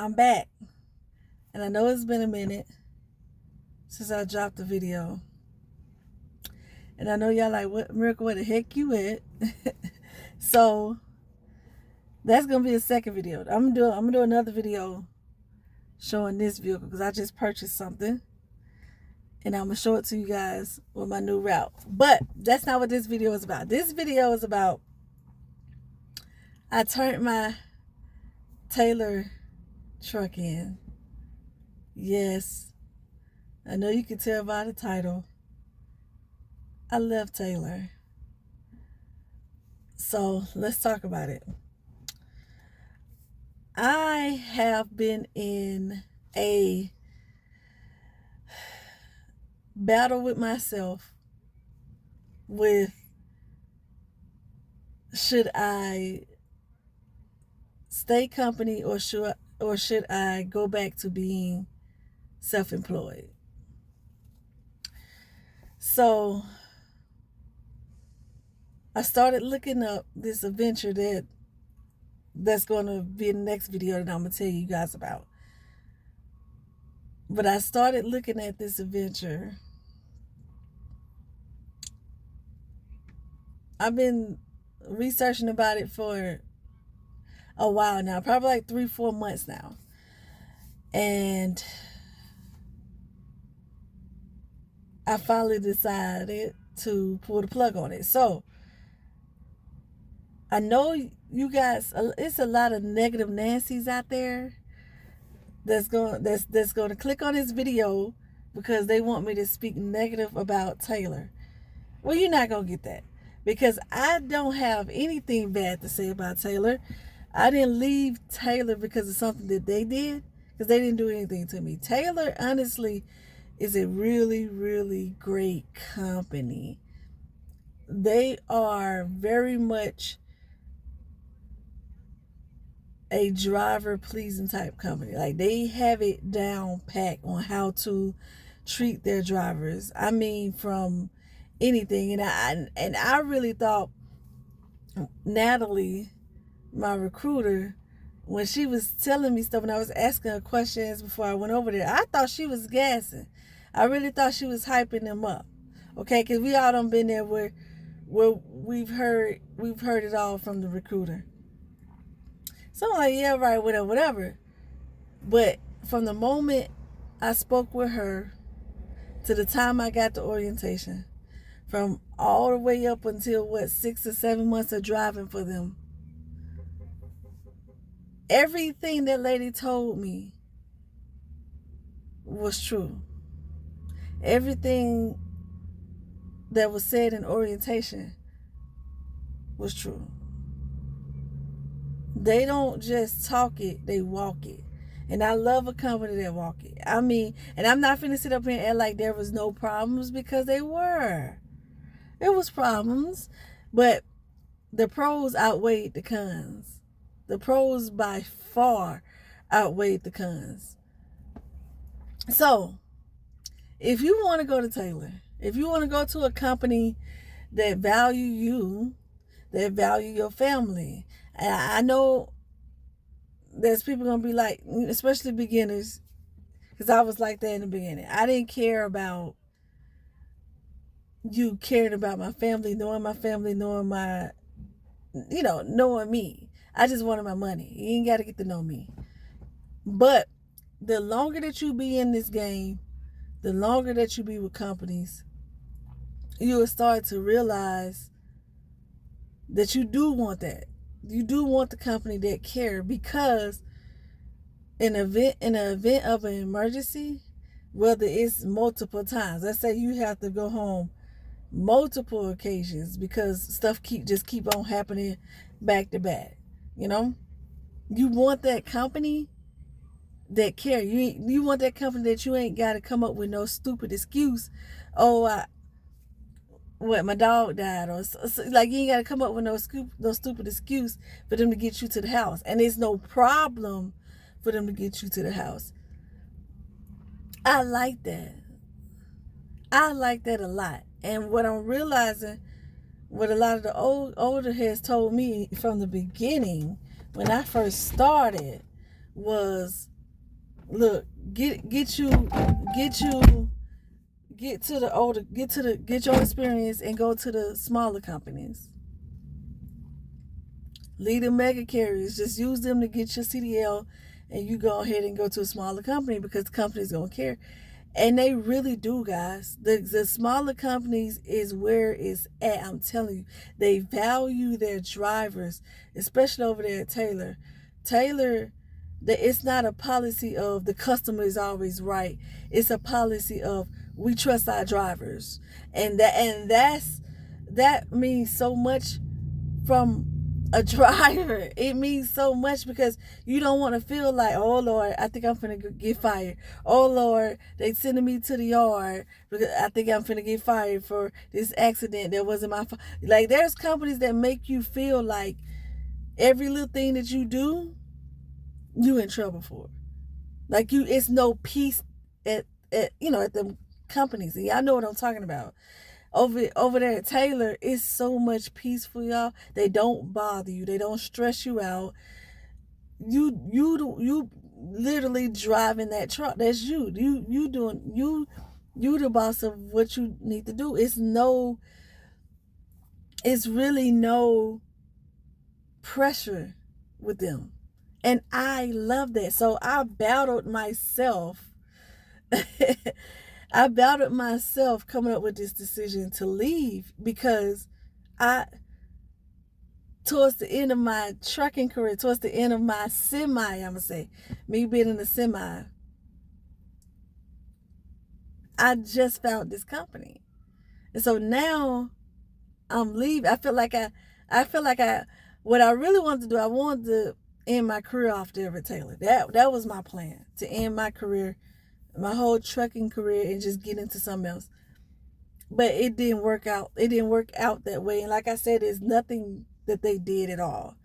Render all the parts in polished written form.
I'm back. And I know it's been a minute since I dropped the video. And I know y'all like, what, Miracle, where the heck you at? So that's gonna be a second video. I'm gonna do another video showing this vehicle because I just purchased something. And I'm gonna show it to you guys with my new route. But that's not what this video is about. This video is about I turned my Taylor truck in. Yes, I know you can tell by the title. I love Taylor. So let's talk about it. I have been in a battle with myself with should I stay company or should I go back to being self-employed. So I started looking up this adventure that's going to be in the next video that I'm going to tell you guys about. But I started looking at this adventure. I've been researching about it for a while now, probably like 3-4 months now. And I finally decided to pull the plug on it. So I know you guys, it's a lot of negative Nancy's out there that's going to click on this video because they want me to speak negative about Taylor. Well, you're not going to get that because I don't have anything bad to say about Taylor. I didn't leave Taylor because of something that they did, because they didn't do anything to me. Taylor, honestly, is a really, really great company. They are very much a driver pleasing type company. Like, they have it down pat on how to treat their drivers. I mean, from anything. And I really thought Natalie, my recruiter, when she was telling me stuff and I was asking her questions before I went over there, I thought she was gassing. I really thought she was hyping them up. Okay, because we all done been there where we've heard it all from the recruiter. So I'm like, yeah, right, whatever. But from the moment I spoke with her to the time I got the orientation, from all the way up until 6 or 7 months of driving for them, everything that lady told me was true. Everything that was said in orientation was true. They don't just talk it, they walk it. And I love a company that walk it. I mean, and I'm not finna sit up here and act like there was no problems, because they were. There was problems, but the pros outweighed the cons. The pros by far outweighed the cons. So, if you want to go to Taylor, if you want to go to a company that value you, that value your family, and I know there's people going to be like, especially beginners, because I was like that in the beginning. I didn't care about you caring about my family, knowing my, knowing me. I just wanted my money. You ain't got to get to know me. But the longer that you be in this game, the longer that you be with companies, you will start to realize that you do want that. You do want the company that care, because in an event of an emergency, whether it's multiple times, let's say you have to go home multiple occasions because stuff keep on happening back to back, you want that company that care. You want that company that you ain't got to come up with no stupid excuse. Oh, my dog died, or like, you ain't got to come up with no stupid excuse for them to get you to the house, and there's no problem for them to get you to the house. I like that. I like that a lot. And what I'm realizing, what a lot of the older heads told me from the beginning when I first started, was look, get you get you get to the older get your experience and go to the smaller companies. Lead the mega carriers. Just use them to get your CDL, and you go ahead and go to a smaller company because the company's gonna care. And they really do, guys. The smaller companies is where it's at. I'm telling you, they value their drivers, especially over there at Taylor. Taylor, it's not a policy of the customer is always right. It's a policy of we trust our drivers, and that means so much from a driver. It means so much because you don't want to feel like, oh Lord, I think I'm finna get fired. Oh Lord, they sending me to the yard because I think I'm finna get fired for this accident that wasn't my fault. Like, there's companies that make you feel like every little thing that you do, you in trouble for. Like, it's no peace at the companies. And y'all know what I'm talking about. Over there at Taylor, it's so much peaceful, y'all. They don't bother you. They don't stress you out. You literally driving that truck. That's you. You the boss of what you need to do. It's really no pressure with them. And I love that. So I battled myself. I battled myself coming up with this decision to leave because I, towards the end of my trucking career, towards the end of my semi, I'm going to say, me being in the semi, I just found this company. And so now I'm leaving. I feel like what I really wanted to do, I wanted to end my career off there at Taylor. That was my plan, to end my career, my whole trucking career, and just get into something else. But it didn't work out. It didn't work out that way. And like I said, it's nothing that they did at all.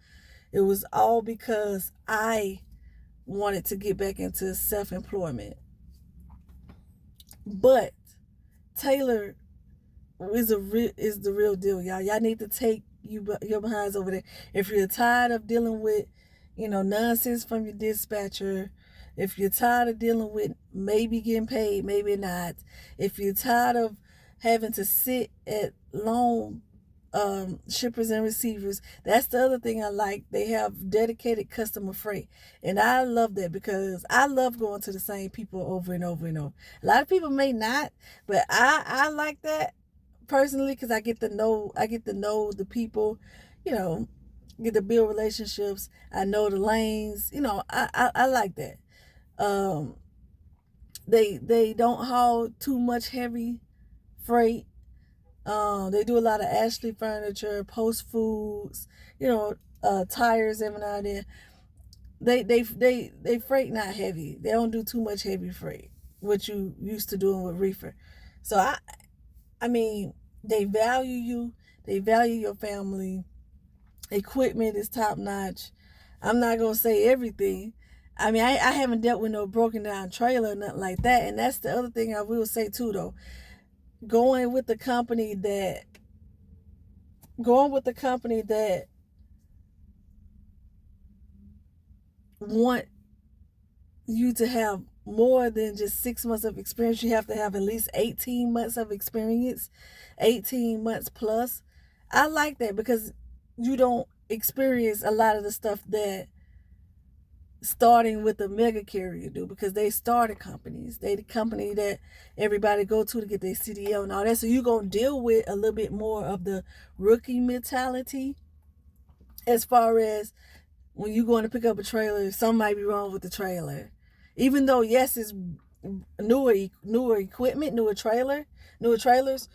It was all because I wanted to get back into self-employment. But Taylor is the real deal, y'all. Y'all need to take your behinds over there. If you're tired of dealing with, nonsense from your dispatcher, if you're tired of dealing with maybe getting paid, maybe not, if you're tired of having to sit at long shippers and receivers, that's the other thing I like. They have dedicated customer freight, and I love that because I love going to the same people over and over and over. A lot of people may not, but I like that personally because I get to know the people, get to build relationships. I know the lanes, I like that. They don't haul too much heavy freight. They do a lot of Ashley furniture, Post Foods, tires every now and then. They freight not heavy. They don't do too much heavy freight, what you used to doing with reefer. So I mean, they value you. They value your family. Equipment is top notch. I'm not gonna say everything. I mean, I haven't dealt with no broken down trailer or nothing like that. And that's the other thing I will say too, though. Going with the company that want you to have more than just 6 months of experience. You have to have at least 18 months of experience, 18 months plus. I like that because you don't experience a lot of the stuff that starting with the mega carrier do, because they started companies. They the company that everybody go to get their CDL and all that. So you're going to deal with a little bit more of the rookie mentality as far as when you're going to pick up a trailer, something might be wrong with the trailer. Even though, yes, it's newer equipment, newer trailers,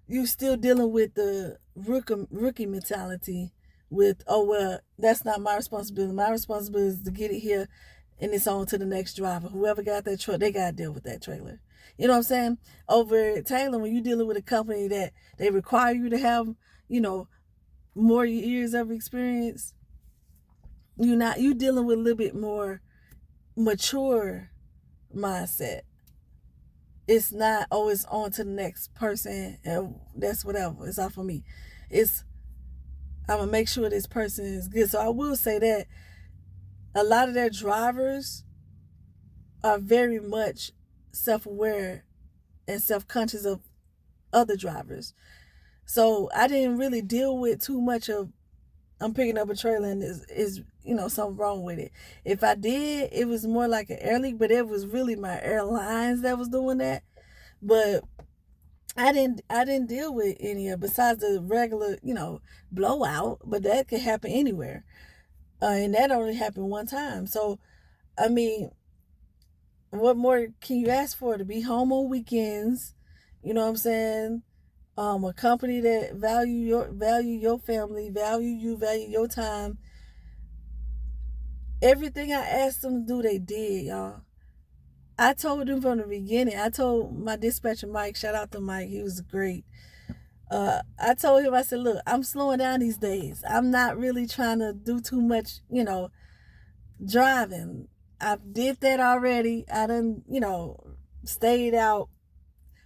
you still dealing with the rookie mentality with, oh, well, that's not my responsibility. My responsibility is to get it here and it's on to the next driver. Whoever got that truck, they got to deal with that trailer. You know what I'm saying? Over at Taylor, when you're dealing with a company that they require you to have, more years of experience, you dealing with a little bit more mature mindset. It's not always on to the next person and that's whatever. It's not for me. I'm gonna make sure this person is good. So I will say that a lot of their drivers are very much self-aware and self-conscious of other drivers. So I didn't really deal with too much of I'm picking up a trailer and is something wrong with it. If I did, it was more like an air leak, but it was really my airlines that was doing that. But I didn't deal with any of besides the regular blowout, but that could happen anywhere, and that only happened one time. So I mean, what more can you ask for? To be home on weekends, you know what I'm saying? A company that value your family, value your time. Everything I asked them to do, they did, y'all. I told them from the beginning. I told my dispatcher Mike, shout out to Mike, he was great. I told him, I said, look, I'm slowing down these days. I'm not really trying to do too much, driving. I did that already. I done, stayed out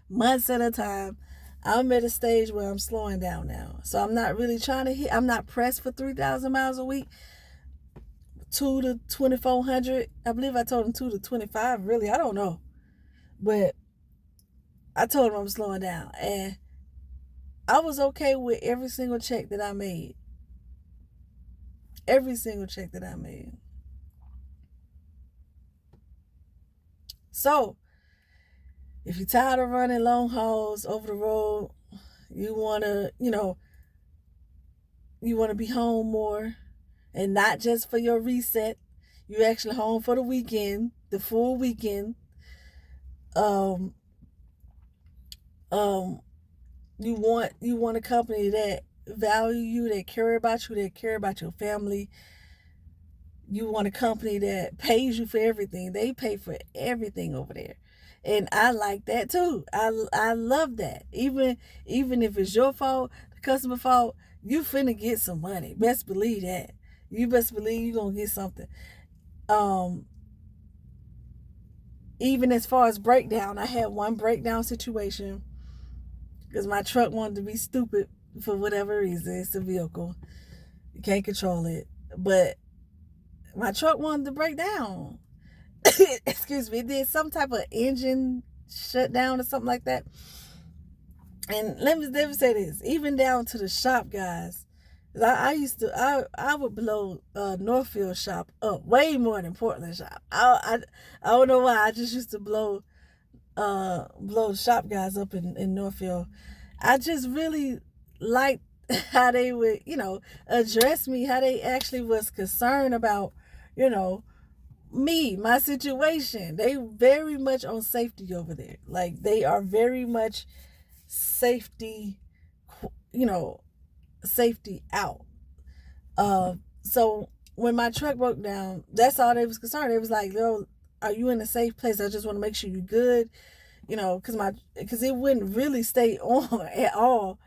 months at a time. I'm at a stage where I'm slowing down now. So I'm not really trying to hit, I'm not pressed for 3,000 miles a week. 2 to 2,400. I believe I told him 2 to 25. Really, I don't know. But I told him I'm slowing down. And I was okay with every single check that I made. Every single check that I made. So, if you're tired of running long hauls over the road, you want to, you want to be home more and not just for your reset. You actually home for the weekend, the full weekend. Um, um, you want a company that value you, that care about you, that care about your family. You want a company that pays you for everything. They pay for everything over there. And I like that too. I love that. Even if it's your fault, the customer fault, you finna get some money. Best believe that. You best believe you gonna get something. Um, Even as far as breakdown, I had one breakdown situation because my truck wanted to be stupid for whatever reason. It's a vehicle. You can't control it. But my truck wanted to break down. Excuse me. It did some type of engine shutdown or something like that. And let me say this, even down to the shop guys. I would blow Northfield shop up way more than Portland shop. I don't know why. I just used to blow the shop guys up in Northfield. I just really liked how they would, address me, how they actually was concerned about, me, my situation. They very much on safety over there. Like they are very much safety, safety out. So when my truck broke down, that's all they was concerned. They was like, "Yo, are you in a safe place? I just want to make sure you're good." Because it wouldn't really stay on at all.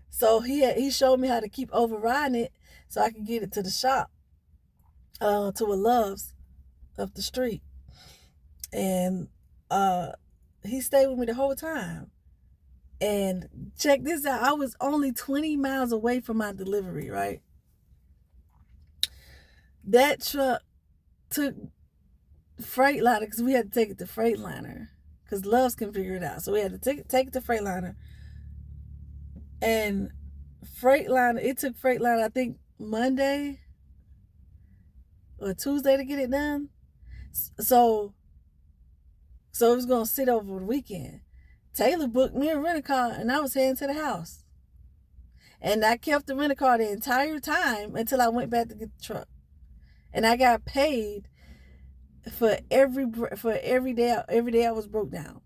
So he showed me how to keep overriding it so I could get it to the shop, to a Love's up the street. And he stayed with me the whole time. And check this out, I was only 20 miles away from my delivery, right? That truck took Freightliner because we had to take it to Freightliner because Love's can figure it out. So we had to take it to Freightliner. And it took Freightliner, I think, Monday or Tuesday to get it done. So it was going to sit over the weekend. Taylor booked me a rental car and I was heading to the house. And I kept the rental car the entire time until I went back to get the truck. And I got paid for every day I was broke down.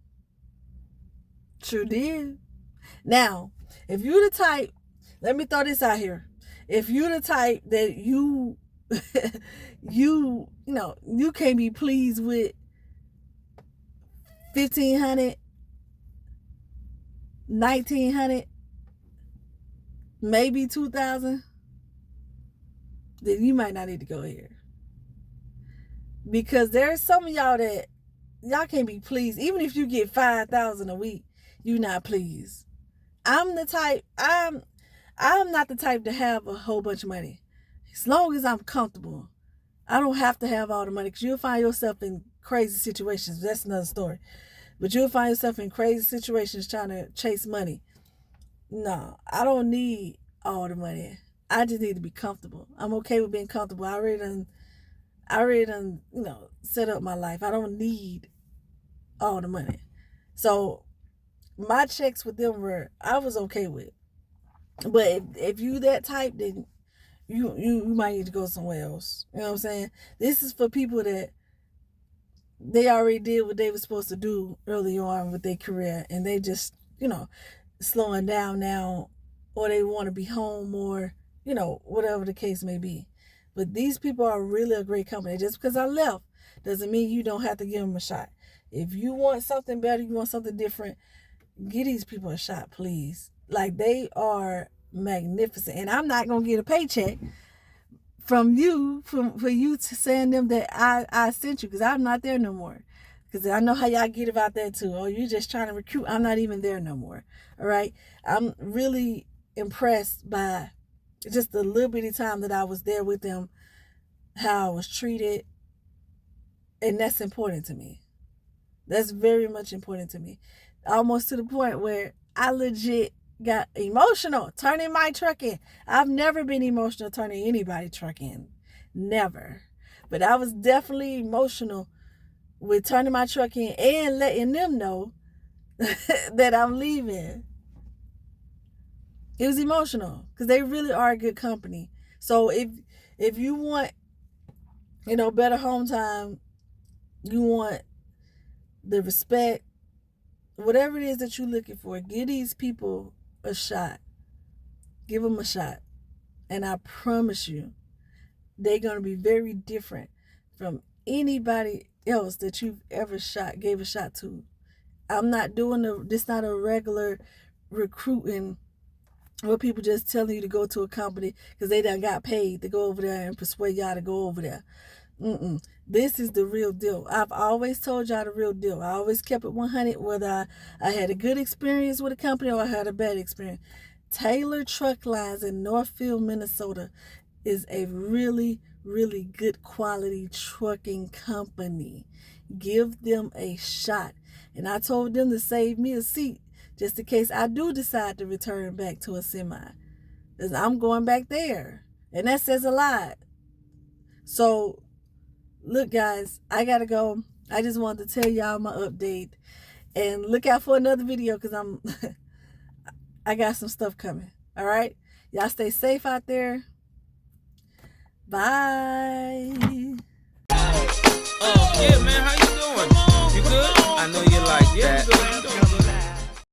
Sure did. Now, if you the type, let me throw this out here. If you the type that you you can't be pleased with 1,500, 1,900, maybe 2,000, then you might not need to go here. Because there's some of y'all that y'all can't be pleased. Even if you get 5,000 a week, you not pleased. I'm not the type to have a whole bunch of money. As long as I'm comfortable, I don't have to have all the money because you'll find yourself in crazy situations. That's another story. But you'll find yourself in crazy situations trying to chase money. No, I don't need all the money. I just need to be comfortable. I'm okay with being comfortable. I already done, set up my life. I don't need all the money. So my checks with them I was okay with. But if you that type, then you might need to go somewhere else. You know what I'm saying? This is for people that they already did what they were supposed to do early on with their career, and they just, slowing down now, or they want to be home, or, whatever the case may be. But these people are really a great company. Just because I left doesn't mean you don't have to give them a shot. If you want something better, you want something different, give these people a shot, please. Like, they are magnificent. And I'm not going to get a paycheck from you, for you to saying them that I sent you, because I'm not there no more. Because I know how y'all get about that too. Oh, you're just trying to recruit. I'm not even there no more. All right. I'm really impressed by just the little bitty time that I was there with them, how I was treated. And that's important to me. That's very much important to me. Almost to the point where I legit got emotional turning my truck in. I've never been emotional turning anybody's truck in. Never. But I was definitely emotional with turning my truck in and letting them know that I'm leaving. It was emotional because they really are a good company. So if you want, better home time, you want the respect, whatever it is that you're looking for, give these people a shot. Give them a shot. And I promise you, they're going to be very different from anybody else that you've ever gave a shot to. I'm not doing this, not a regular recruiting where people just telling you to go to a company because they done got paid to go over there and persuade y'all to go over there. This is the real deal. I've always told y'all the real deal. I always kept it 100, whether I had a good experience with a company or I had a bad experience. Taylor Truck Lines in Northfield, Minnesota is a really, really good quality trucking company. Give them a shot. And I told them to save me a seat just in case I do decide to return back to a semi. Because I'm going back there. And that says a lot. So, look, guys, I got to go. I just wanted to tell y'all my update. And look out for another video because I got some stuff coming. All right? Y'all stay safe out there. Bye. Yeah,